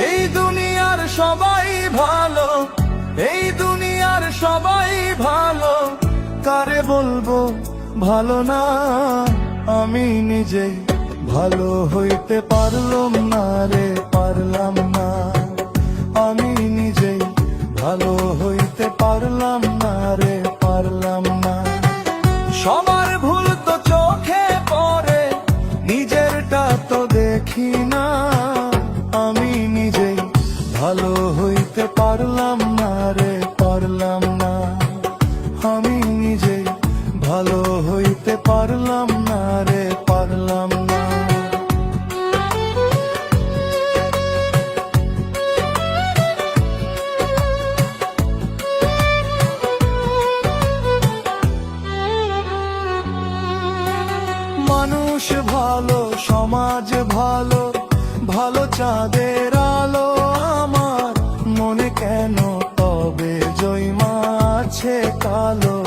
এই দুনিয়ার সবাই ভালো, এই দুনিয়ার সবাই ভালো, কারে বলবো ভালো না? আমি নিজেই ভালো হইতে পারলাম না রে, পারলাম না। আমি নিজেই ভালো হইতে পারলাম না রে, পারলাম না। সবার ভুল তো চোখে পড়ে, নিজেরটা তো দেখি না। আমি নিজেই ভালো হইতে পারলাম না রে, পারলাম না। আমি নিজেই ভালো হইতে পারলাম না রে, পারলাম না। মানুষ ভালো, সমাজ ভালো, ভালো চাঁদের আলো আমার মনে কেন তবে জয়মা আছে কালো।